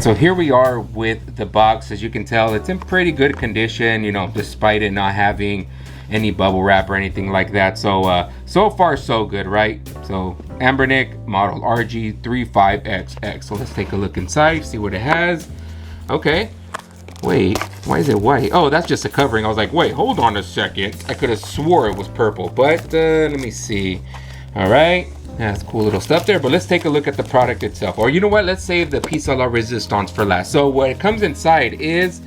right, so here we are with the box. As you can tell, it's in pretty good condition, you know, despite it not having any bubble wrap or anything like that. So so far so good, right? So Anbernic model RG35XX. So let's take a look inside, see what it has. Okay, wait, why is it white? Oh, that's just a covering. I was like, wait, hold on a second, I could have swore it was purple, but let me see. All right, that's cool little stuff there, but let's take a look at the product itself. Or you know what, let's save the piece a la resistance for last. So what comes inside is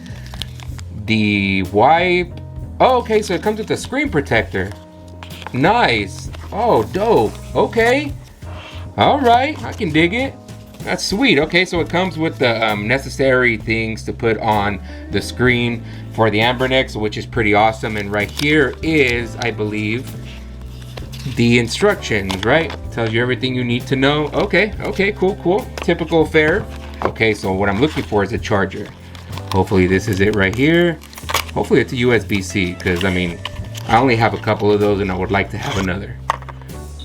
the wipe. Oh, okay, so it comes with a screen protector. Nice. Oh, dope. Okay. All right, I can dig it. That's sweet. Okay, so it comes with the necessary things to put on the screen for the Anbernic, which is pretty awesome. And right here is, I believe, the instructions, right? Tells you everything you need to know. Okay, cool. Typical fare. Okay, so what I'm looking for is a charger. Hopefully this is it right here. Hopefully it's a USB-C, because I mean, I only have a couple of those and I would like to have another.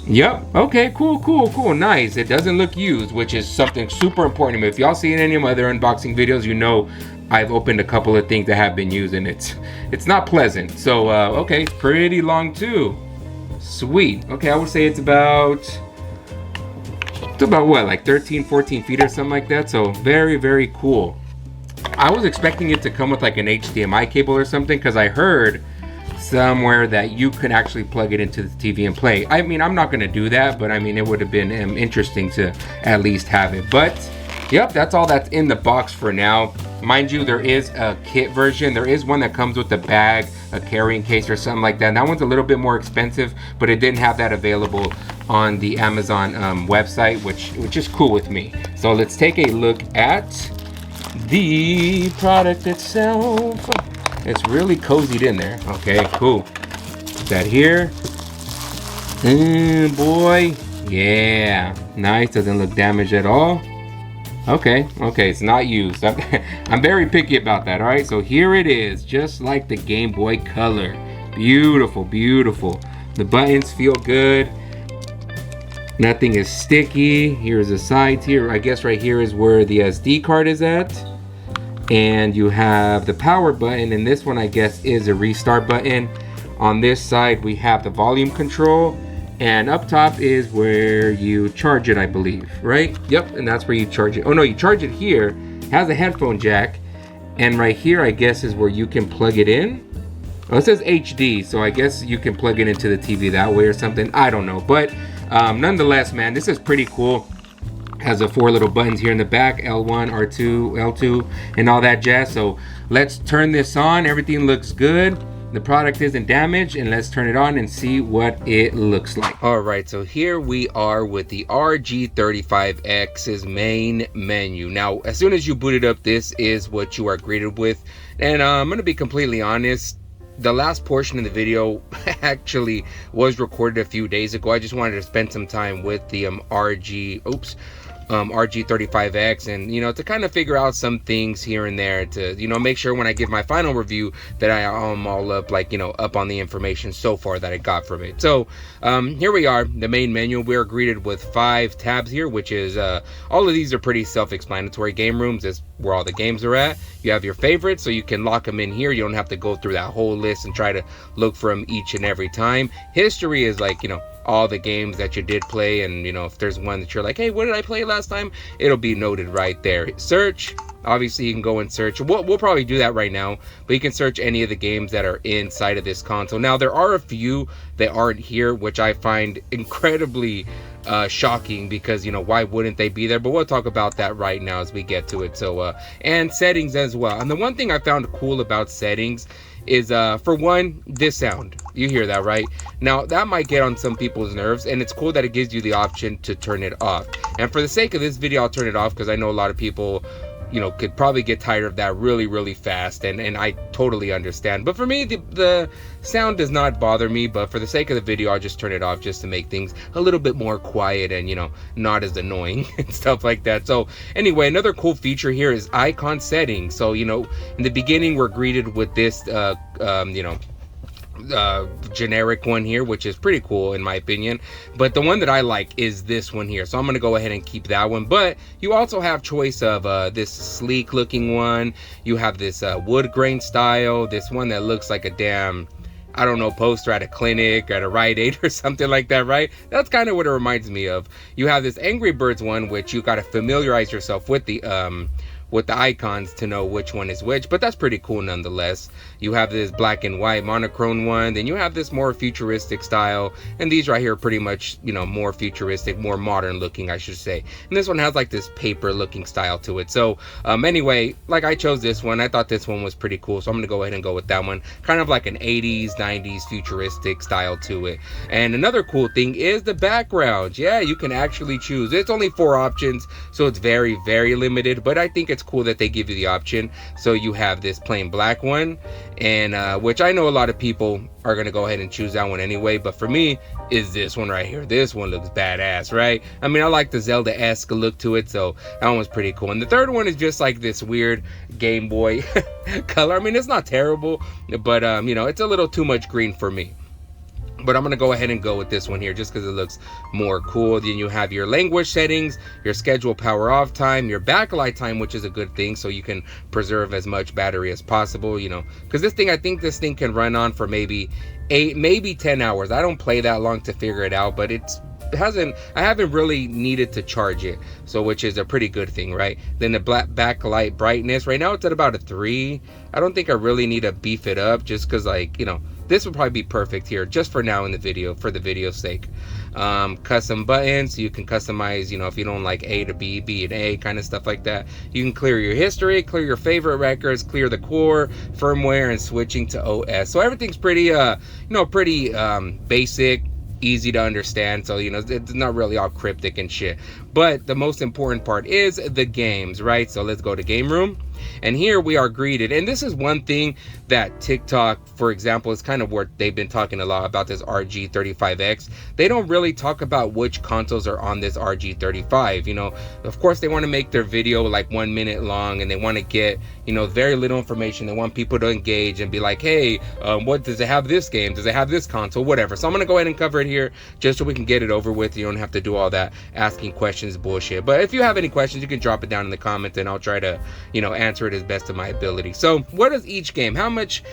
Yep, okay, cool, nice. It doesn't look used, which is something super important to me. If y'all seen any of my other unboxing videos, you know I've opened a couple of things that have been used and it's not pleasant. So, okay, it's pretty long too. Sweet. Okay, I would say it's about what, like 13, 14 feet or something like that. So very cool. I was expecting it to come with like an HDMI cable or something, because I heard somewhere that you can actually plug it into the TV and play. I mean, I'm not going to do that, but I mean, it would have been interesting to at least have it. But yep, that's all that's in the box for now. Mind you, there is a kit version. There is one that comes with a bag, a carrying case or something like that. And that one's a little bit more expensive, but it didn't have that available on the Amazon website, which is cool with me. So let's take a look at the product itself. It's really cozied in there. Okay, cool. Put that here. Boy, yeah, nice. Doesn't look damaged at all. Okay, it's not used. I'm very picky about that. All right, so here it is, just like the Game Boy Color. Beautiful. The buttons feel good. Nothing is sticky. Here's the sides here. I guess right here is where the SD card is at. And you have the power button, and this one I guess is a restart button. On this side we have the volume control, and up top is where you charge it, I believe, right? Yep, and that's where you charge it. Oh no, you charge it here. It has a headphone jack, and right here I guess is where you can plug it in. Oh, it says HD, so I guess you can plug it into the TV that way or something. I don't know, but nonetheless, man, this is pretty cool. Has the 4 little buttons here in the back, L1, R2, L2, and all that jazz. So let's turn this on. Everything looks good. The product isn't damaged, and let's turn it on and see what it looks like. All right, so here we are with the RG35X's main menu. Now, as soon as you boot it up, this is what you are greeted with. And I'm gonna be completely honest, the last portion of the video actually was recorded a few days ago. I just wanted to spend some time with the RG35X, and you know, to kind of figure out some things here and there, to, you know, make sure when I give my final review that I am all up, like, you know, up on the information so far that I got from it. So here we are, the main menu. We are greeted with 5 tabs here, which is all of these are pretty self-explanatory. Game rooms is where all the games are at. You have your favorites, so you can lock them in here. You don't have to go through that whole list and try to look for them each and every time. History is like, you know, all the games that you did play, and you know, if there's one that you're like, hey, what did I play last time, it'll be noted right there. Search, obviously you can go and search. We'll probably do that right now, but you can search any of the games that are inside of this console. Now there are a few that aren't here, which I find incredibly shocking, because you know, why wouldn't they be there? But we'll talk about that right now as we get to it. So and settings as well. And the one thing I found cool about settings is for one, this sound. You hear that, right? Now that might get on some people's nerves, and it's cool that it gives you the option to turn it off. And for the sake of this video, I'll turn it off, because I know a lot of people, you know, could probably get tired of that really fast, and I totally understand. But for me, the sound does not bother me, but for the sake of the video, I'll just turn it off, just to make things a little bit more quiet and, you know, not as annoying and stuff like that. So anyway, another cool feature here is icon settings. So, you know, in the beginning we're greeted with this you know, generic one here, which is pretty cool in my opinion, but the one that I like is this one here, so I'm gonna go ahead and keep that one. But you also have choice of this sleek looking one, you have this wood grain style, this one that looks like a damn, I don't know, poster at a clinic, at a Rite Aid or something like that, right? That's kind of what it reminds me of. You have this Angry Birds one, which you got to familiarize yourself with the icons to know which one is which, but that's pretty cool nonetheless. You have this black and white monochrome one, then you have this more futuristic style, and these right here are pretty much, you know, more futuristic, more modern looking, I should say. And this one has like this paper looking style to it. So anyway, like I chose this one. I thought this one was pretty cool, so I'm gonna go ahead and go with that one. Kind of like an 80s 90s futuristic style to it. And another cool thing is the background. Yeah, you can actually choose. It's only 4 options, so it's very, very limited, but I think it's cool that they give you the option. So you have this plain black one, and which I know a lot of people are gonna go ahead and choose that one anyway, but for me is this one right here. This one looks badass, right? I mean, I like the Zelda-esque look to it, so that one was pretty cool. And the third one is just like this weird Game Boy color. I mean, it's not terrible, but you know, it's a little too much green for me. But I'm gonna go ahead and go with this one here just because it looks more cool. Then you have your language settings, your schedule power off time, your backlight time, which is a good thing, so you can preserve as much battery as possible, you know, because this thing, I think this thing can run on for maybe 8, maybe 10 hours. I don't play that long to figure it out, but I haven't really needed to charge it, so which is a pretty good thing, right? Then the backlight brightness, right now it's at about a 3. I don't think I really need to beef it up, just because, like, you know, this would probably be perfect here just for now in the video, for the video's sake. Custom buttons, so you can customize, you know, if you don't like A to B, B and A, kind of stuff like that. You can clear your history, clear your favorite records, clear the core, firmware, and switching to OS. So everything's pretty, you know, pretty basic, easy to understand, so you know, it's not really all cryptic and shit. But the most important part is the games, right? So let's go to game room, and here we are greeted, and this is one thing that TikTok, for example, is kind of where they've been talking a lot about this RG35X. They don't really talk about which consoles are on this RG35. You know, of course they want to make their video like 1 minute long, and they want to get, you know, very little information. They want people to engage and be like, hey, what does it have, this game, does it have this console, whatever. So I'm gonna go ahead and cover it here just so we can get it over with. You don't have to do all that asking questions bullshit. But if you have any questions, you can drop it down in the comments, and I'll try to, you know, answer it as best of my ability. So what does each game, how much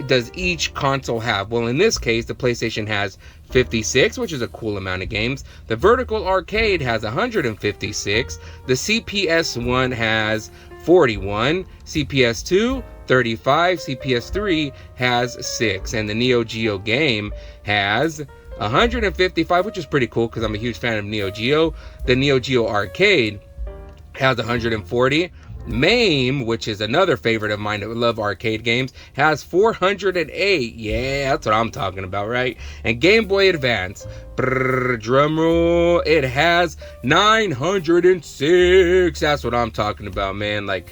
does each console have? Well, in this case, the PlayStation has 56, which is a cool amount of games. The Vertical Arcade has 156. The CPS one has 41. CPS 2, 35. CPS 3 has 6. And the Neo Geo game has 155, which is pretty cool because I'm a huge fan of Neo Geo. The Neo Geo Arcade has 140. MAME, which is another favorite of mine that love arcade games, has 408. Yeah, that's what I'm talking about, right? And Game Boy Advance, drum roll, it has 906. That's what I'm talking about, man. Like,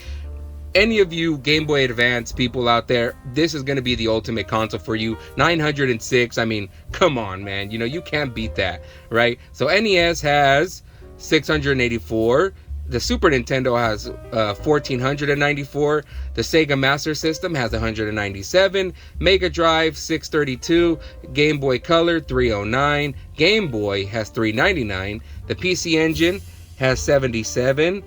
any of you Game Boy Advance people out there, this is going to be the ultimate console for you. 906, I mean, come on, man. You know, you can't beat that, right? So NES has 684. The Super Nintendo has 1494. The Sega Master System has 197. Mega Drive 632. Game Boy Color 309. Game Boy has 399. The PC Engine has 77.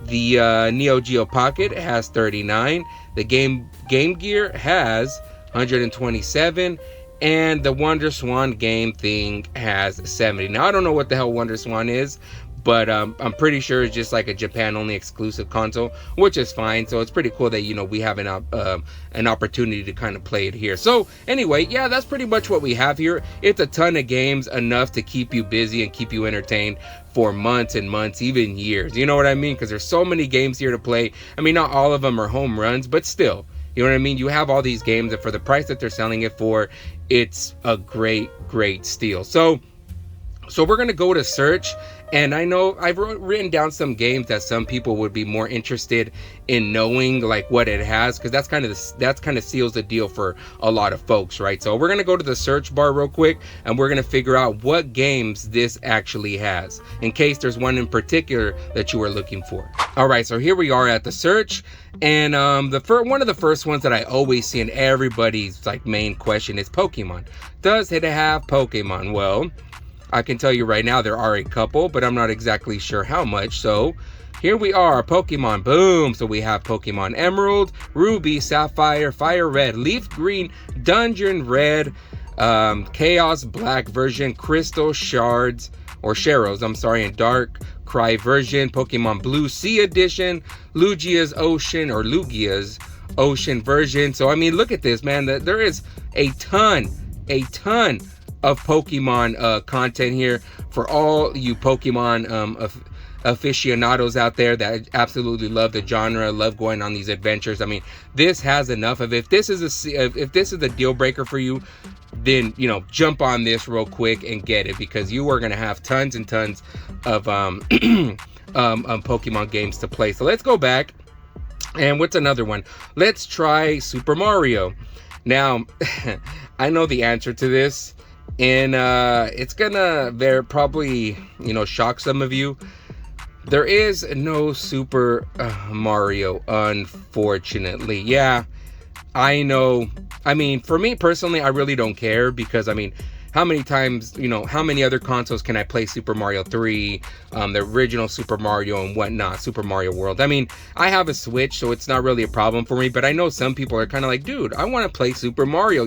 The Neo Geo Pocket has 39. The Game Gear has 127. And the Wonder Swan game thing has 70. Now, I don't know what the hell Wonder Swan is, but I'm pretty sure it's just like a Japan only exclusive console, which is fine. So it's pretty cool that, you know, we have an opportunity to kind of play it here. So anyway, yeah, that's pretty much what we have here. It's a ton of games, enough to keep you busy and keep you entertained for months and months, even years. You know what I mean? Because there's so many games here to play. I mean, not all of them are home runs, but still, you know what I mean? You have all these games, and for the price that they're selling it for, it's a great steal. So So we're gonna go to search, and I know I've written down some games that some people would be more interested in knowing, like what it has, because that's kind of seals the deal for a lot of folks, right? So we're gonna go to the search bar real quick, and we're gonna figure out what games this actually has, in case there's one in particular that you are looking for. All right, so here we are at the search, and one of the first ones that I always see in everybody's like main question is Pokemon. Does it have Pokemon? Well, I can tell you right now there are a couple, but I'm not exactly sure how much. So here we are, Pokemon, boom. So we have Pokemon Emerald, Ruby, Sapphire, Fire Red, Leaf Green, Dungeon Red, Chaos Black version, Crystal Shards, or Sharrows, I'm sorry, and Dark Cry version, Pokemon Blue Sea Edition, Lugia's Ocean version. So I mean, look at this, man. There is a ton of Pokemon content here for all you Pokemon aficionados out there that absolutely love the genre, love going on these adventures. I mean, this has enough of it. If this is a deal breaker for you, then jump on this real quick and get it, because you are gonna have tons and tons of Pokemon games to play. So let's go back, and what's another one? Let's try Super Mario. Now I know the answer to this, and it's gonna probably shock some of you. There is no Super Mario, unfortunately. Yeah, I know. I mean, for me personally, I really don't care, because I mean, how many times, how many other consoles can I play Super Mario 3, the original Super Mario and whatnot, Super Mario World? I mean, I have a Switch, so it's not really a problem for me, but I know some people are kind of like, dude, I want to play Super Mario.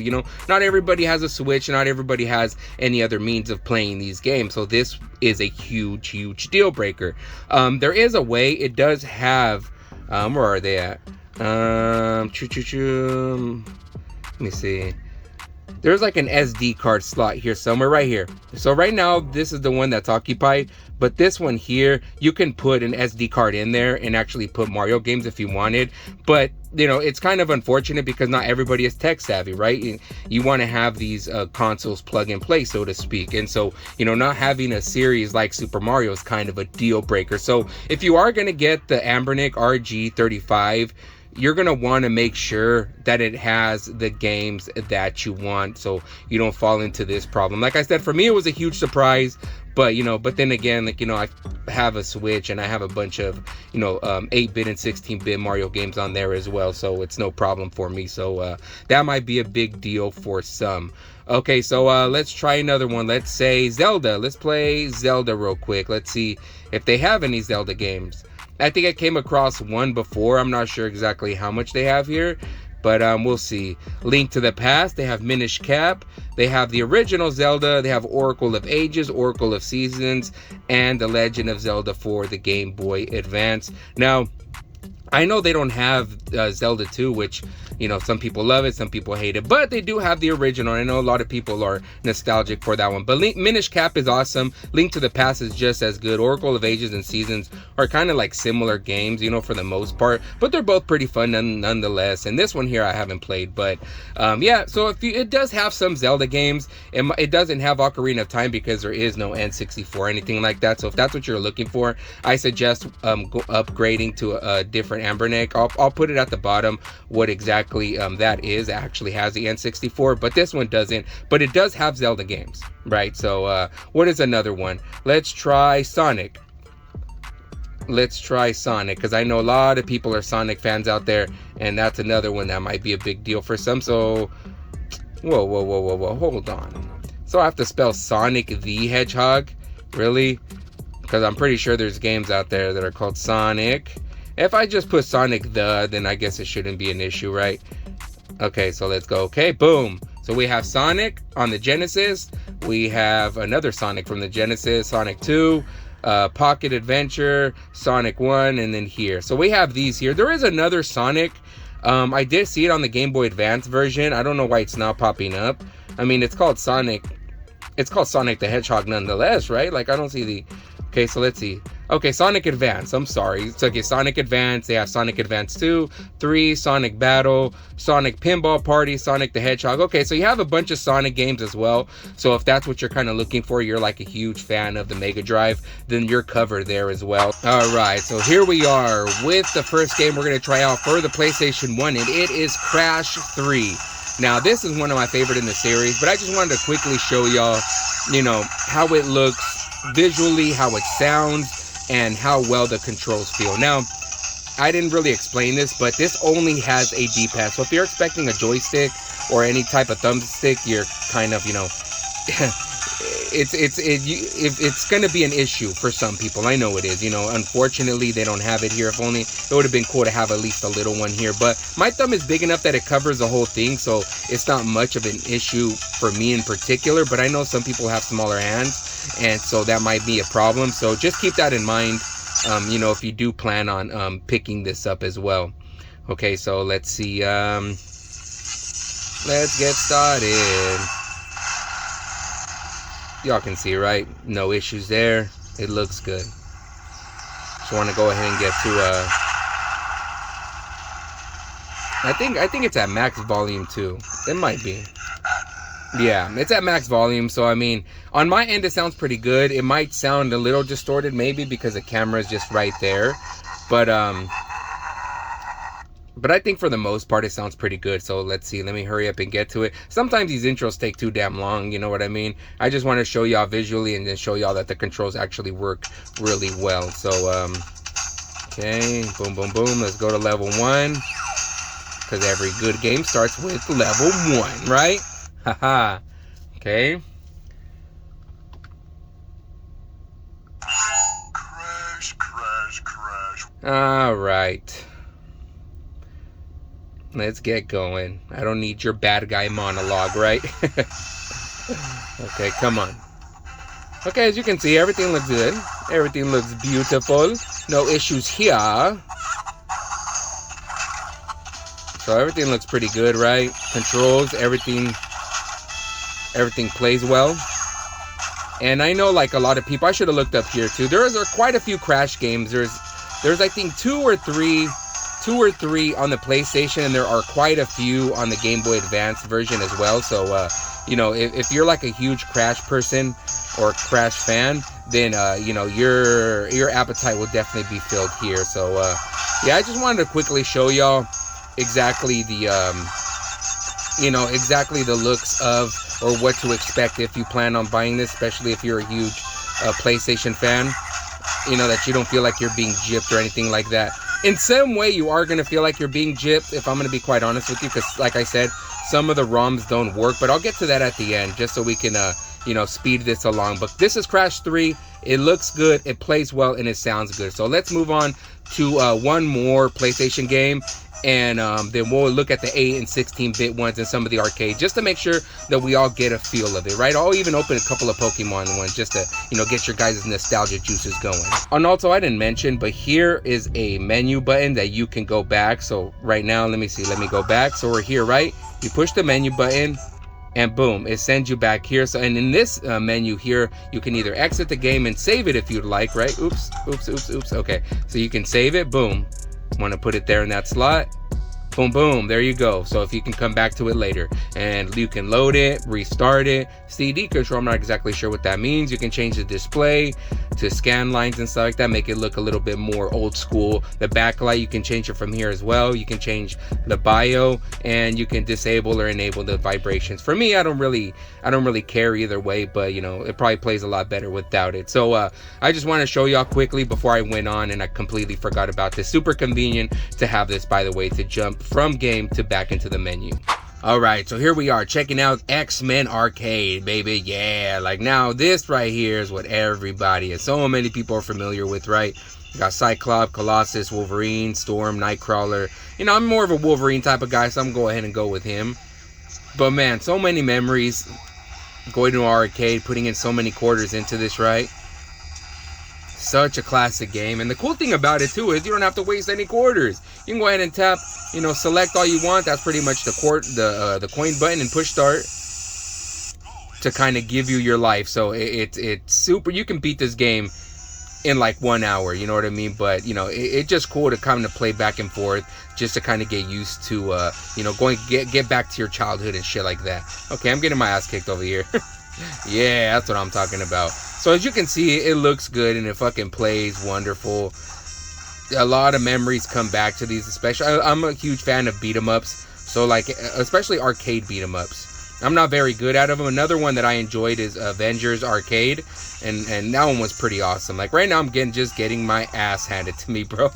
Not everybody has a Switch, not everybody has any other means of playing these games, so this is a huge deal breaker. There is a way. It does have, where are they at? Let me see. There's like an SD card slot here somewhere, right here. So right now this is the one that's occupied, but this one here, you can put an SD card in there and actually put Mario games if you wanted. But it's kind of unfortunate because not everybody is tech savvy, right? You want to have these consoles plug and play, so to speak. And so not having a series like Super Mario is kind of a deal breaker. So if you are going to get the Anbernic RG35, you're going to want to make sure that it has the games that you want, so you don't fall into this problem. Like I said, for me, it was a huge surprise, but then again, I have a Switch and I have a bunch of 8-bit and 16-bit Mario games on there as well, so it's no problem for me. So that might be a big deal for some. Okay, so let's try another one. Let's say Zelda. Let's play Zelda real quick. Let's see if they have any Zelda games. I think I came across one before. I'm not sure exactly how much they have here, but we'll see. Link to the Past. They have Minish Cap. They have the original Zelda. They have Oracle of Ages, Oracle of Seasons, and The Legend of Zelda for the Game Boy Advance. Now, I know they don't have Zelda 2, which, some people love it, some people hate it, but they do have the original. I know a lot of people are nostalgic for that one, but Minish Cap is awesome. Link to the Past is just as good. Oracle of Ages and Seasons are kind of like similar games, for the most part, but they're both pretty fun nonetheless. And this one here I haven't played, but yeah, so it does have some Zelda games. It doesn't have Ocarina of Time because there is no N64 or anything like that. So if that's what you're looking for, I suggest upgrading to a different Anbernic. I'll put it at the bottom what exactly that is. It actually has the N64, but this one doesn't, but it does have Zelda games, right? So what is another one? Let's try Sonic. Because I know a lot of people are Sonic fans out there, and that's another one that might be a big deal for some. So whoa, hold on. So I have to spell Sonic the Hedgehog, really? Because I'm pretty sure there's games out there that are called Sonic. If I just put Sonic then I guess it shouldn't be an issue, right? Okay, so let's go. Okay, boom. So we have Sonic on the Genesis. We have another Sonic from the Genesis, Sonic 2, Pocket Adventure, Sonic 1, and then here. So we have these here. There is another Sonic. I did see it on the Game Boy Advance version. I don't know why it's not popping up. I mean, it's called Sonic. It's called Sonic the Hedgehog nonetheless, right? Like, I don't see the... Okay, so let's see. Okay, Sonic Advance. I'm sorry. It's okay, Sonic Advance. They have Sonic Advance 2, 3, Sonic Battle, Sonic Pinball Party, Sonic the Hedgehog. Okay, so you have a bunch of Sonic games as well. So if that's what you're kind of looking for, you're like a huge fan of the Mega Drive, then you're covered there as well. All right, so here we are with the first game we're going to try out for the PlayStation 1, and it is Crash 3. Now, this is one of my favorite in the series, but I just wanted to quickly show y'all, you know, how it looks visually, how it sounds, and how well the controls feel. Now, I didn't really explain this, but this only has a D-pad. So if you're expecting a joystick or any type of thumbstick, you're kind of, you know, it's going to be an issue for some people. I know it is. You know, unfortunately, they don't have it here. If only it would have been cool to have at least a little one here. But my thumb is big enough that it covers the whole thing, so it's not much of an issue for me in particular. But I know some people have smaller hands, and so that might be a problem. So just keep that in mind, you know, if you do plan on picking this up as well. Okay, so let's see. Let's get started. Y'all can see, right? No issues there. It looks good. Just want to go ahead and get to I think it's at max volume too. It might be. Yeah, it's at max volume. So I mean, on my end it sounds pretty good. It might sound a little distorted maybe because the camera is just right there. But I think for the most part it sounds pretty good. So let's see, let me hurry up and get to it. Sometimes these intros take too damn long, you know what I mean? I just want to show y'all visually and then show y'all that the controls actually work really well. So okay, boom boom boom, let's go to level 1, because every good game starts with level 1, right? Haha. Okay, all right, let's get going. I don't need your bad guy monologue, right? Okay, come on. Okay, as you can see, everything looks good. Everything looks beautiful. No issues here. So everything looks pretty good, right? Controls, everything plays well. And I know, like, a lot of people, I should have looked up here too. There are quite a few Crash games. There's I think two or three on the PlayStation, and there are quite a few on the Game Boy Advance version as well. So you know, if you're like a huge Crash person or Crash fan, then you know, your appetite will definitely be filled here. So yeah, I just wanted to quickly show y'all exactly the you know, exactly the looks of, or what to expect if you plan on buying this, especially if you're a huge PlayStation fan. You know, that you don't feel like you're being gypped or anything like that. In some way, you are going to feel like you're being gypped, if I'm going to be quite honest with you, because like I said, some of the ROMs don't work, but I'll get to that at the end, just so we can, you know, speed this along. But this is Crash 3. It looks good, it plays well, and it sounds good. So let's move on to one more PlayStation game, and then we'll look at the 8 and 16-bit ones and some of the arcade, just to make sure that we all get a feel of it, right? I'll even open a couple of Pokemon ones just to, you know, get your guys' nostalgia juices going. And also, I didn't mention, but here is a menu button that you can go back. So right now, let me see, let me go back. So we're here, right? You push the menu button, and boom, it sends you back here. So, and in this menu here, you can either exit the game and save it if you'd like, right? Oops, oops, oops, oops. Okay, so you can save it, boom. Want to put it there in that slot, boom boom, there you go. So if you can come back to it later, and you can load it, restart it. CD control, I'm not exactly sure what that means. You can change the display to scan lines and stuff like that, make it look a little bit more old school. The backlight, you can change it from here as well. You can change the bio, and you can disable or enable the vibrations. For me, I don't really care either way, but you know, it probably plays a lot better without it. So I just want to show y'all quickly before I went on, and I completely forgot about this. Super convenient to have this, by the way, to jump from game to back into the menu. All right, so here we are checking out X-Men Arcade, baby. Yeah, like now this right here is what everybody and so many people are familiar with, right? You got Cyclops, Colossus, Wolverine, Storm, Nightcrawler. You know, I'm more of a Wolverine type of guy, so I'm gonna go ahead and go with him. But man, so many memories going to an arcade, putting in so many quarters into this, right? Such a classic game. And the cool thing about it too is you don't have to waste any quarters. You can go ahead and tap, you know, select all you want. That's pretty much the coin button, and push start to kind of give you your life. So it's super. You can beat this game in like 1 hour, you know what I mean? But you know, it's just cool to kind of play back and forth, just to kind of get used to you know, get back to your childhood and shit like that. Okay, I'm getting my ass kicked over here. Yeah, that's what I'm talking about. So as you can see, it looks good and it fucking plays wonderful. A lot of memories come back to these, especially I'm a huge fan of beat 'em ups, so like especially arcade beat 'em ups. I'm not very good at them. Another one that I enjoyed is Avengers Arcade, and that one was pretty awesome. Like right now I'm just getting my ass handed to me, bro.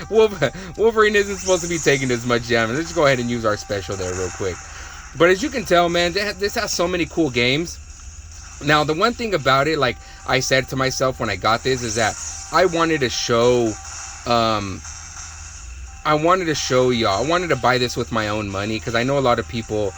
Wolverine isn't supposed to be taking as much damage. Let's just go ahead and use our special there real quick. But as you can tell, man, this has so many cool games. Now the one thing about it, like I said to myself when I got this, is that I wanted to show y'all. I wanted to buy this with my own money, because I know a lot of people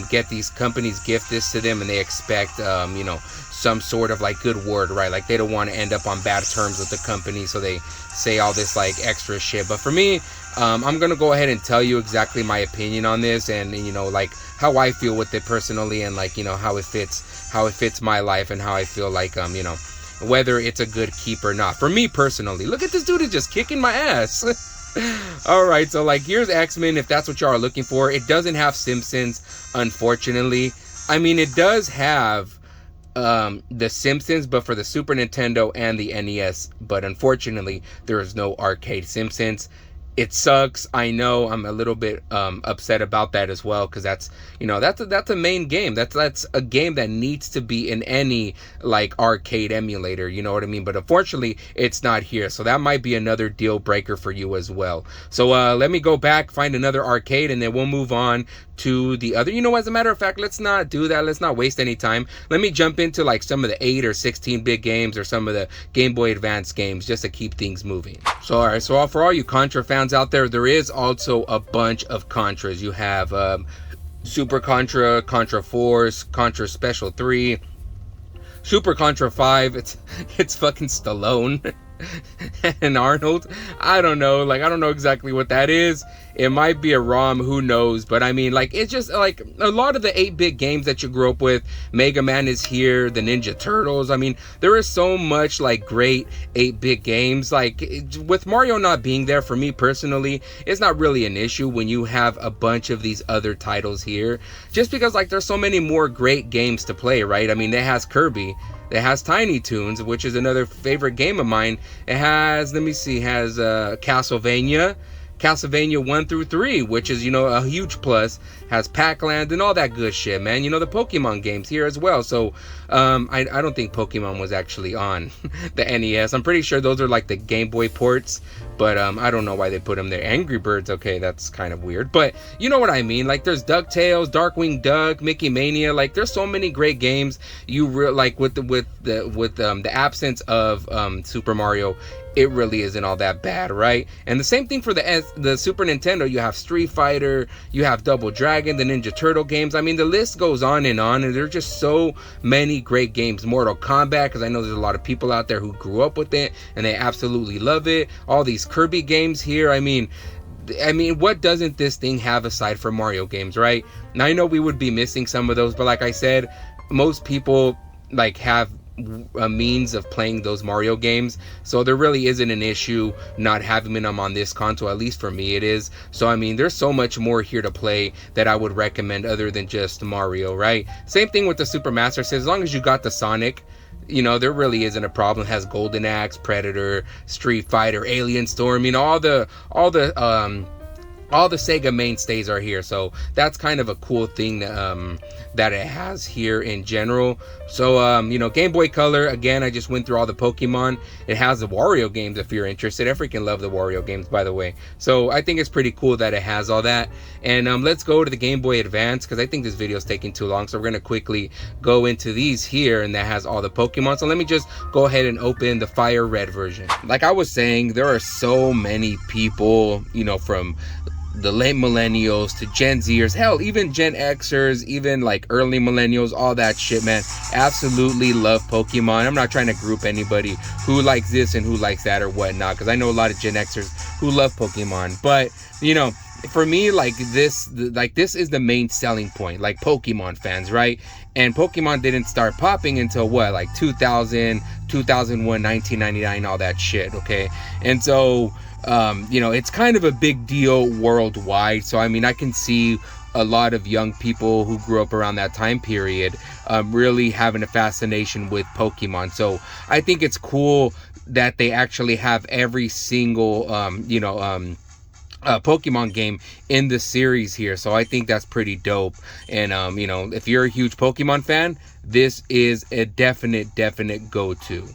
get these companies gift this to them and they expect you know, some sort of like good word, right? Like they don't want to end up on bad terms with the company, so they say all this like extra shit. But for me, I'm gonna go ahead and tell you exactly my opinion on this, and you know, like how I feel with it personally, and like, you know, how it fits my life, and how I feel like you know, whether it's a good keep or not. For me personally, look at this dude is just kicking my ass. Alright, so like here's X-Men, if that's what y'all are looking for. It doesn't have Simpsons, unfortunately. I mean, it does have the Simpsons, but for the Super Nintendo and the NES. But unfortunately, there is no arcade Simpsons. It sucks. I know. I'm a little bit upset about that as well, because that's, you know, that's a main game. That's a game that needs to be in any like arcade emulator, you know what I mean? But unfortunately, it's not here. So that might be another deal breaker for you as well. So let me go back, find another arcade, and then we'll move on to the other. You know, as a matter of fact, let's not do that. Let's not waste any time. Let me jump into like some of the 8 or 16-bit games, or some of the Game Boy Advance games, just to keep things moving. So all right, so for all you Contra fans out there is also a bunch of Contras. You have Super Contra, Contra Force, Contra Special 3, Super Contra 5. It's fucking Stallone and Arnold. I don't know, like I don't know exactly what that is. It might be a ROM, who knows? But I mean, like, it's just like a lot of the 8-bit games that you grew up with. Mega Man is here, the Ninja Turtles. I mean, there is so much like great 8-bit games. Like with Mario not being there, for me personally, it's not really an issue when you have a bunch of these other titles here, just because like there's so many more great games to play, right? I mean, it has Kirby. It has Tiny Toons, which is another favorite game of mine. It has, let me see, has Castlevania 1 through 3, which is, you know, a huge plus. Has Pac-Land and all that good shit, man. You know, the Pokemon games here as well. So I don't think Pokemon was actually on the NES. I'm pretty sure those are like the Game Boy ports, but I don't know why they put them there. Angry Birds, okay, that's kind of weird, but you know what I mean. Like there's DuckTales, Darkwing Duck, Mickey Mania. Like there's so many great games. Like with the absence of Super Mario, it really isn't all that bad, right? And the same thing for the Super Nintendo. You have Street Fighter, you have Double Dragon, the Ninja Turtle games. I mean, the list goes on, and there are just so many great games. Mortal Kombat, because I know there's a lot of people out there who grew up with it and they absolutely love it. All these Kirby games here. I mean, what doesn't this thing have aside from Mario games, right? Now, I know we would be missing some of those, but like I said, most people like have a means of playing those Mario games, so there really isn't an issue not having them on this console. At least for me it is. So I mean, there's so much more here to play that I would recommend other than just Mario, right? Same thing with the Super Master System. As long as you got the Sonic, you know, there really isn't a problem. It has Golden Axe, Predator, Street Fighter, Alien Storm, you know, all the Sega mainstays are here. So that's kind of a cool thing that it has here in general. So you know, Game Boy Color, again, I just went through all the Pokemon. It has the Wario games if you're interested. I freaking love the Wario games, by the way. So I think it's pretty cool that it has all that. And let's go to the Game Boy Advance, because I think this video is taking too long. So we're gonna quickly go into these here, and that has all the Pokemon. So let me just go ahead and open the Fire Red version. Like I was saying, there are so many people, you know, from the late millennials to Gen Zers, hell, even Gen Xers, even like early millennials, all that shit, man. Absolutely love Pokemon. I'm not trying to group anybody who likes this and who likes that or whatnot, because I know a lot of Gen Xers who love Pokemon. But you know, for me, like this is the main selling point, like Pokemon fans, right? And Pokemon didn't start popping until what, like 2000, 2001, 1999, all that shit, okay? And so, you know, it's kind of a big deal worldwide. So, I mean, I can see a lot of young people who grew up around that time period really having a fascination with Pokemon. So I think it's cool that they actually have every single, Pokemon game in the series here. So I think that's pretty dope. And you know, if you're a huge Pokemon fan, this is a definite go-to.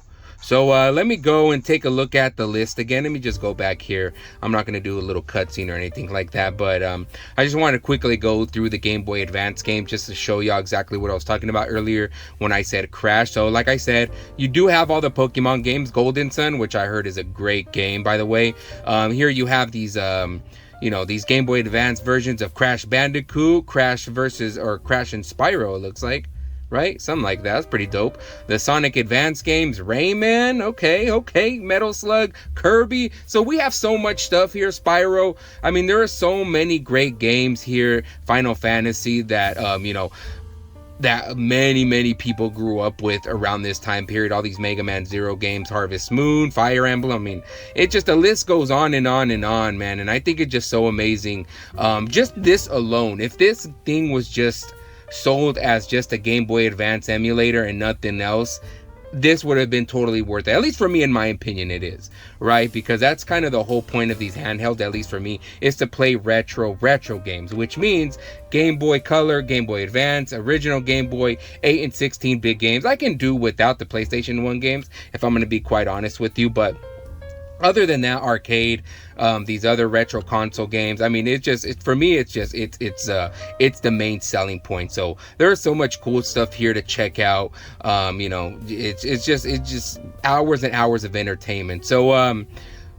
So let me go and take a look at the list again. Let me just go back here. I'm not going to do a little cutscene or anything like that, but I just want to quickly go through the Game Boy Advance game just to show y'all exactly what I was talking about earlier when I said Crash. So like I said, you do have all the Pokemon games. Golden Sun, which I heard is a great game, by the way. Here you have these you know, these Game Boy Advance versions of Crash Bandicoot, Crash and Spyro, it looks like. Right? Something like that. That's pretty dope. The Sonic Advance games, Rayman, okay, Metal Slug, Kirby. So we have so much stuff here, Spyro. I mean, there are so many great games here, Final Fantasy, that, you know, that many people grew up with around this time period. All these Mega Man Zero games, Harvest Moon, Fire Emblem. I mean, it just, the list goes on and on and on, man. And I think it's just so amazing. Just this alone, if this thing was just sold as just a Game Boy Advance emulator and nothing else, this would have been totally worth it. At least for me, in my opinion, it is, right? Because that's kind of the whole point of these handhelds, at least for me, is to play retro games, which means Game Boy Color, Game Boy Advance, original Game Boy, 8 and 16-bit games. I can do without the PlayStation 1 games, if I'm going to be quite honest with you, but other than that, arcade, these other retro console games, I mean, for me, it's the main selling point. So there's so much cool stuff here to check out. You know, it's just hours and hours of entertainment. So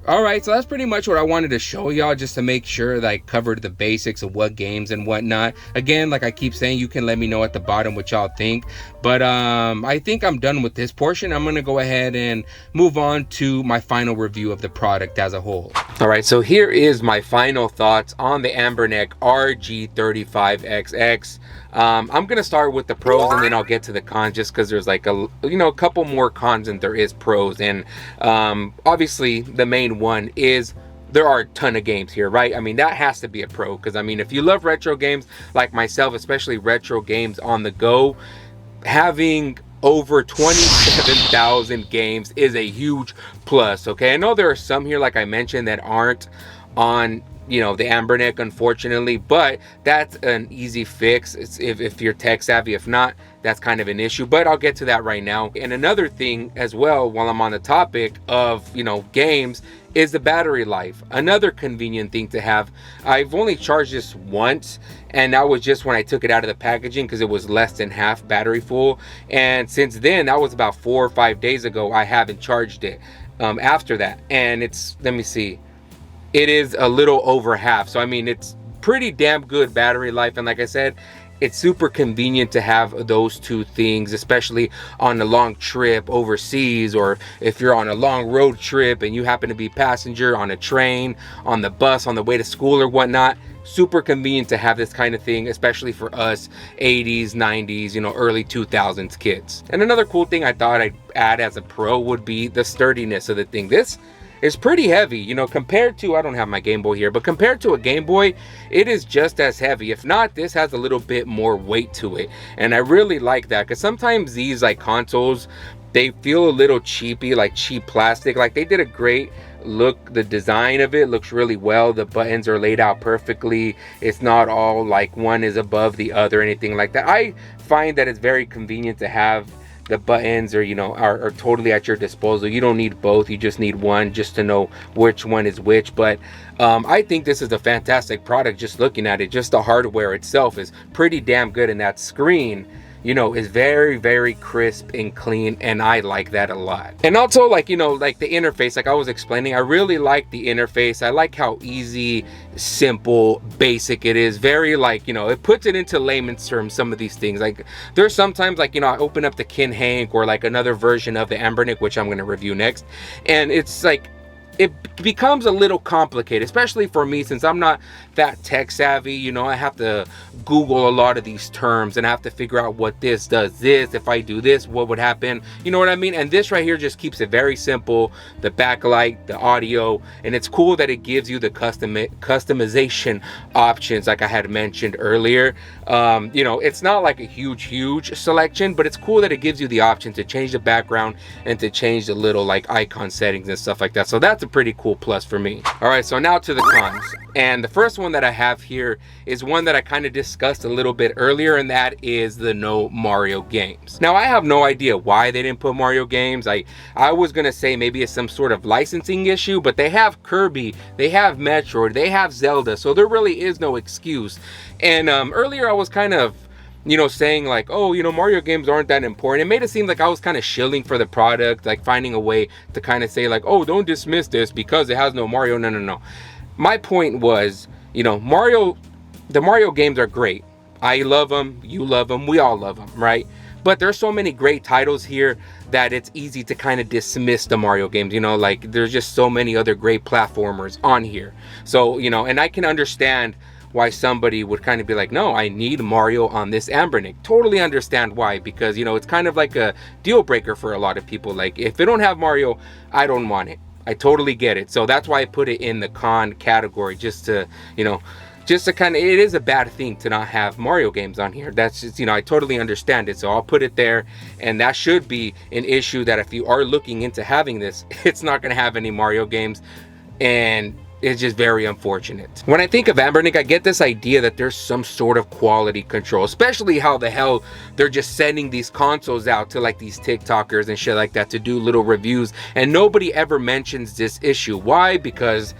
all right, so that's pretty much what I wanted to show y'all, just to make sure that I covered the basics of what games and whatnot. Again, like I keep saying, you can let me know at the bottom what y'all think. But I think I'm done with this portion. I'm going to go ahead and move on to my final review of the product as a whole. All right, so here is my final thoughts on the Anbernic RG35XX. I'm going to start with the pros and then I'll get to the cons, just because there's like a couple more cons than there is pros. And obviously the main one is there are a ton of games here, right? I mean, that has to be a pro, because I mean, if you love retro games like myself, especially retro games on the go, having over 27,000 games is a huge plus. Okay, I know there are some here, like I mentioned, that aren't on, you know, the Anbernic, unfortunately, but that's an easy fix if you're tech savvy. If not, that's kind of an issue, but I'll get to that right now. And another thing as well, while I'm on the topic of, you know, games, is the battery life. Another convenient thing to have. I've only charged this once, and that was just when I took it out of the packaging, because it was less than half battery full. And since then, that was about 4 or 5 days ago, I haven't charged it after that. And it's, let me see, it is a little over half. So I mean, it's pretty damn good battery life. And like I said, it's super convenient to have those two things, especially on a long trip overseas, or if you're on a long road trip and you happen to be passenger on a train, on the bus, on the way to school or whatnot. Super convenient to have this kind of thing, especially for us 80s, 90s, you know, early 2000s kids. And another cool thing I thought I'd add as a pro would be the sturdiness of the thing. This is pretty heavy, you know, compared to, I don't have my Game Boy here, but compared to a Game Boy, it is just as heavy. If not, this has a little bit more weight to it. And I really like that, because sometimes these like consoles, they feel a little cheapy, like cheap plastic. Like they did a great look, the design of it looks really well. The buttons are laid out perfectly. It's not all like one is above the other, anything like that. I find that it's very convenient to have the buttons, or you know, are totally at your disposal. You don't need both, you just need one, just to know which one is which. But I think this is a fantastic product. Just looking at it, just the hardware itself is pretty damn good, and that screen, you know, is very crisp and clean, and I like that a lot. And also, like, you know, like the interface, like I was explaining, I really like the interface. I like how easy, simple, basic it is. Very, like, you know, it puts it into layman's terms, some of these things. Like there's sometimes, like, you know, I open up the Kin Hank or like another version of the Anbernic, which I'm going to review next, and it's like, it becomes a little complicated, especially for me, since I'm not that tech savvy. You know, I have to Google a lot of these terms, and I have to figure out what this does this. If I do this, what would happen? You know what I mean? And this right here just keeps it very simple. The backlight, the audio, and it's cool that it gives you the customization options like I had mentioned earlier. You know, it's not like a huge selection, but it's cool that it gives you the option to change the background and to change the little like icon settings and stuff like that. So that's a pretty cool plus for me. All right, so now to the cons. And the first one that I have here is one that I kind of discussed a little bit earlier, and that is the no Mario games. Now, I have no idea why they didn't put Mario games. I was gonna say maybe it's some sort of licensing issue, but they have Kirby, they have Metroid, they have Zelda, so there really is no excuse. And earlier I was kind of, you know, saying like, oh, you know, Mario games aren't that important. It made it seem like I was kind of shilling for the product, like finding a way to kind of say like, oh, don't dismiss this because it has no Mario. No. My point was, you know, the Mario games are great. I love them, you love them, we all love them, right? But there's so many great titles here that it's easy to kind of dismiss the Mario games, you know, like there's just so many other great platformers on here. So, you know, and I can understand why somebody would kind of be like, no, I need Mario on this Anbernic. Totally understand why, because, you know, it's kind of like a deal breaker for a lot of people. Like, if they don't have Mario, I don't want it. I totally get it. So that's why I put it in the con category, just to, you know, just to kind of, it is a bad thing to not have Mario games on here. That's just, you know, I totally understand it. So I'll put it there, and that should be an issue that if you are looking into having this, it's not going to have any Mario games, and it's just very unfortunate. When I think of Anbernic, I get this idea that there's some sort of quality control, especially how the hell they're just sending these consoles out to like these TikTokers and shit like that to do little reviews, and nobody ever mentions this issue. Why? Because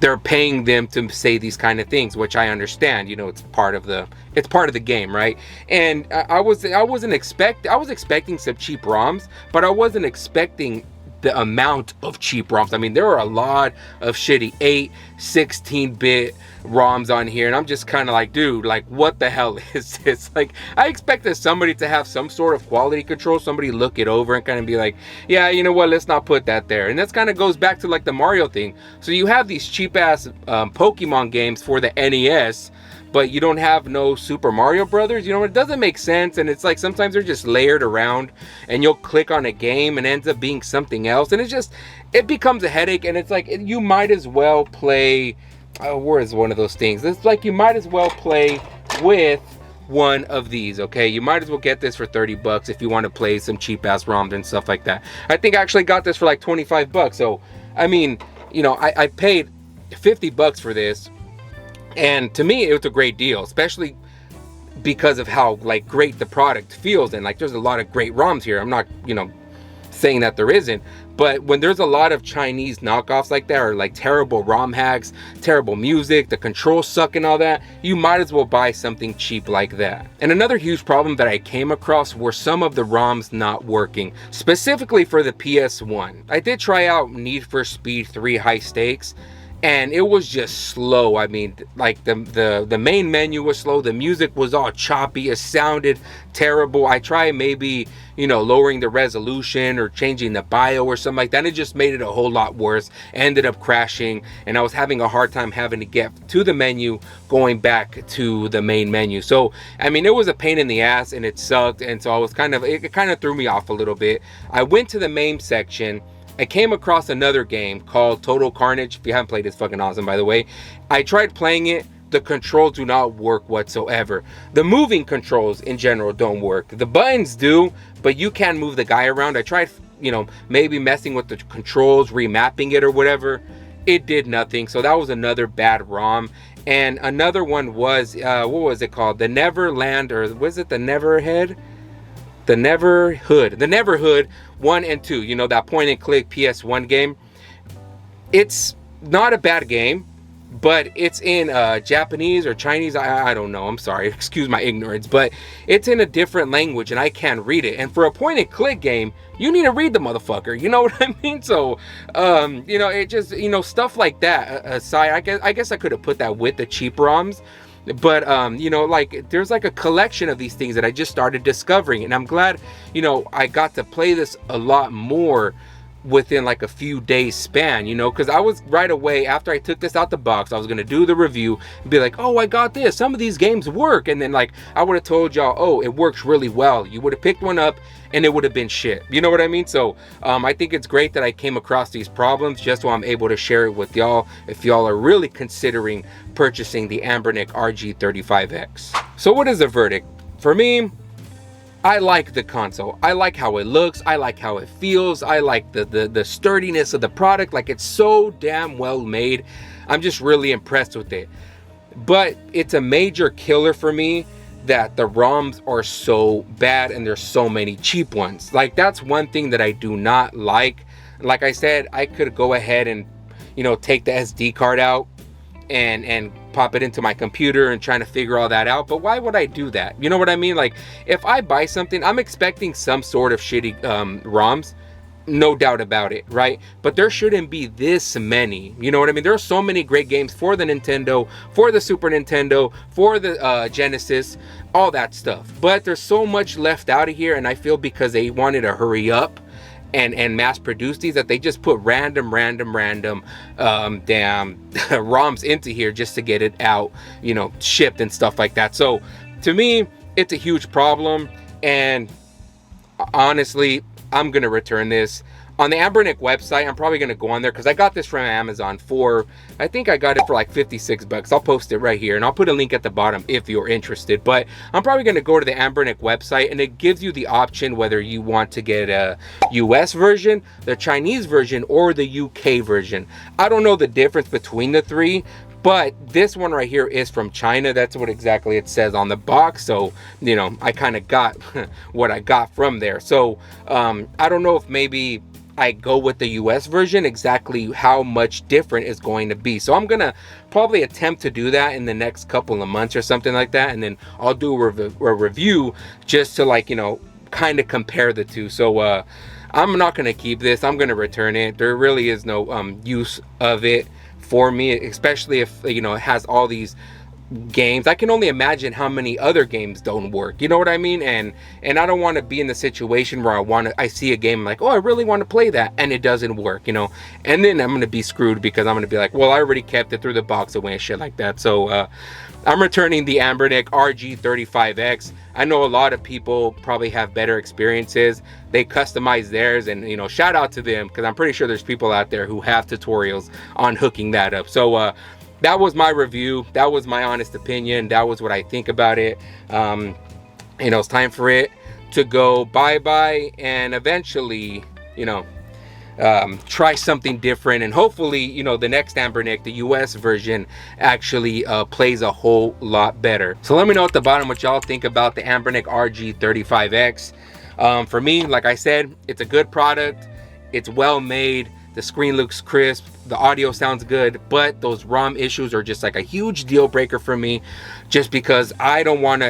they're paying them to say these kind of things, which I understand. You know, it's part of the game, right? And I was expecting some cheap ROMs, but I wasn't expecting the amount of cheap ROMs. I mean, there are a lot of shitty 8, 16-bit ROMs on here, and I'm just kind of like, dude, like, what the hell is this? Like, I expected somebody to have some sort of quality control, somebody look it over and kind of be like, yeah, you know what, let's not put that there. And that's kind of goes back to like the Mario thing. So you have these cheap ass Pokemon games for the NES, but you don't have no Super Mario Brothers. You know, it doesn't make sense. And it's like sometimes they're just layered around, and you'll click on a game and it ends up being something else, and it's just, it becomes a headache. And it's like, you might as well play, where is one of those things? It's like you might as well play with one of these, okay? You might as well get this for 30 bucks if you want to play some cheap ass ROMs and stuff like that. I think I actually got this for like 25 bucks. So, I mean, you know, I paid 50 bucks for this. And to me, it was a great deal, especially because of how like great the product feels. And like, there's a lot of great ROMs here. I'm not, you know, saying that there isn't, but when there's a lot of Chinese knockoffs like that, or like terrible ROM hacks, terrible music, the controls suck and all that, you might as well buy something cheap like that. And another huge problem that I came across were some of the ROMs not working, specifically for the PS1. I did try out Need for Speed 3 High Stakes, and it was just slow. I mean, like the main menu was slow. The music was all choppy. It sounded terrible. I tried maybe, you know, lowering the resolution or changing the bio or something like that. It just made it a whole lot worse. Ended up crashing, and I was having a hard time having to get to the menu, going back to the main menu. So, I mean, it was a pain in the ass, and it sucked. And so I was it kind of threw me off a little bit. I went to the main section. I came across another game called Total Carnage. If you haven't played, it's fucking awesome, by the way. I tried playing it. The controls do not work whatsoever. The moving controls in general don't work. The buttons do, but you can't move the guy around. I tried, you know, maybe messing with the controls, remapping it or whatever. It did nothing. So that was another bad ROM. And another one was, what was it called? The Neverland, or was it the Neverhead? The Neverhood 1 and 2, you know, that point and click PS1 game. It's not a bad game, but it's in Japanese or Chinese. I don't know. I'm sorry. Excuse my ignorance, but it's in a different language and I can't read it. And for a point and click game, you need to read the motherfucker. You know what I mean? So, you know, it just, you know, stuff like that aside, I guess I could have put that with the cheap ROMs. But you know, like, there's like a collection of these things that I just started discovering, and I'm glad, you know, I got to play this a lot more within like a few days span, you know, because I was right away after I took this out the box, I was gonna do the review and be like, oh, I got this, some of these games work, and then like I would have told y'all, oh, it works really well. You would have picked one up and it would have been shit, you know what I mean? So I think it's great that I came across these problems just so I'm able to share it with y'all if y'all are really considering purchasing the Anbernic RG35X. So what is the verdict? For me, I like the console. I like how it looks. I like how it feels. I like the sturdiness of the product. Like, it's so damn well made. I'm just really impressed with it. But it's a major killer for me that the ROMs are so bad and there's so many cheap ones. Like, that's one thing that I do not like. Like I said, I could go ahead and, you know, take the SD card out and pop it into my computer and trying to figure all that out. But why would I do that? You know what I mean? Like, if I buy something, I'm expecting some sort of shitty ROMs, no doubt about it, right? But there shouldn't be this many, you know what I mean? There are so many great games for the Nintendo, for the Super Nintendo, for the Genesis, all that stuff. But there's so much left out of here, and I feel because they wanted to hurry up and mass produce these, that they just put random damn ROMs into here just to get it out, you know, shipped and stuff like that. So to me, it's a huge problem, and honestly, I'm gonna return this. On the Anbernic website, I'm probably gonna go on there because I got this from Amazon for, I think I got it for like 56 bucks. I'll post it right here and I'll put a link at the bottom if you're interested. But I'm probably gonna go to the Anbernic website, and it gives you the option whether you want to get a US version, the Chinese version, or the UK version. I don't know the difference between the three, but this one right here is from China. That's what exactly it says on the box. So, you know, I kind of got what I got from there. So I don't know if maybe I go with the US version, exactly how much different it's going to be. So I'm gonna probably attempt to do that in the next couple of months or something like that, and then I'll do a review just to, like, you know, kind of compare the two. So I'm not gonna keep this. I'm gonna return it. There really is no use of it for me, especially if, you know, it has all these games. I can only imagine how many other games don't work, you know what I mean? And I don't want to be in the situation where I see a game like, oh, I really want to play that, and it doesn't work, you know, and then I'm gonna be screwed because I'm gonna be like, well, I already kept it, through the box away and shit like that. So I'm returning the Anbernic RG35X. I know a lot of people probably have better experiences. They customize theirs, and, you know, shout out to them, because I'm pretty sure there's people out there who have tutorials on hooking that up. So that was my review. That was my honest opinion. That was what I think about it. You know, it's time for it to go bye-bye, and eventually, you know, try something different, and hopefully, you know, the next Anbernic, the US version, actually plays a whole lot better. So let me know at the bottom what y'all think about the Anbernic RG35X. For me, like I said, it's a good product. It's well made. The screen looks crisp, the audio sounds good, but those ROM issues are just like a huge deal breaker for me, just because I don't want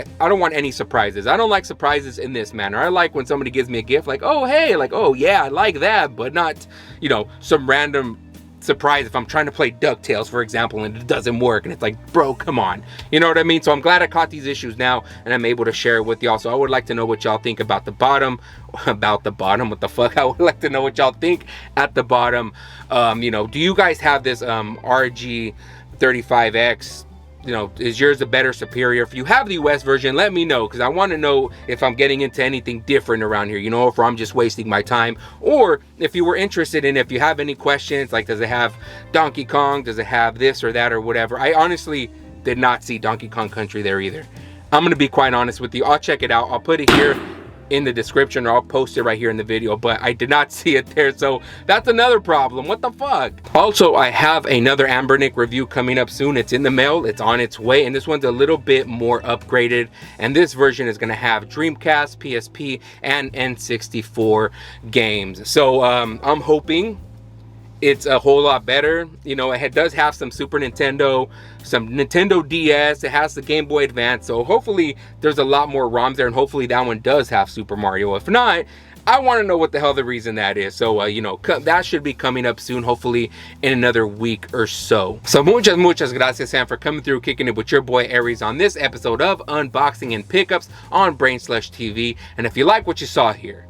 any surprises. I don't like surprises in this manner. I like when somebody gives me a gift, like, oh, hey, like, oh yeah, I like that, but not, you know, some random surprise if I'm trying to play DuckTales, for example, and it doesn't work, and it's like, bro, come on, you know what I mean? So I'm glad I caught these issues now, and I'm able to share it with y'all. So I would like to know what y'all think about the bottom, what the fuck? I would like to know what y'all think at the bottom. You know, do you guys have this RG35X? You know, is yours a better, superior? If you have the US version, let me know, because I want to know if I'm getting into anything different around here, you know, if I'm just wasting my time, or if you were interested in, if you have any questions, like, does it have Donkey Kong, does it have this or that or whatever. I honestly did not see Donkey Kong Country there either. I'm gonna be quite honest with you. I'll check it out. I'll put it here in the description, or I'll post it right here in the video, but I did not see it there, so that's another problem. What the fuck? Also, I have another Anbernic review coming up soon. It's in the mail, it's on its way, and this one's a little bit more upgraded, and this version is going to have Dreamcast, PSP, and N64 games. So I'm hoping it's a whole lot better. You know, it does have some Super Nintendo, some Nintendo DS, it has the Game Boy Advance, so hopefully there's a lot more ROMs there, and hopefully that one does have Super Mario. If not, I want to know what the hell the reason that is. So you know, that should be coming up soon, hopefully in another week or so. So muchas gracias, Sam, for coming through, kicking it with your boy Aries on this episode of Unboxing and Pickups on Brain Slush TV. And if you like what you saw here,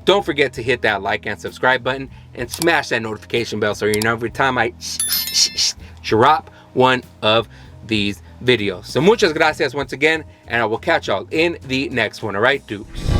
don't forget to hit that like and subscribe button and smash that notification bell so you know every time I drop one of these videos. So muchas gracias once again, and I will catch y'all in the next one. All right, dupes.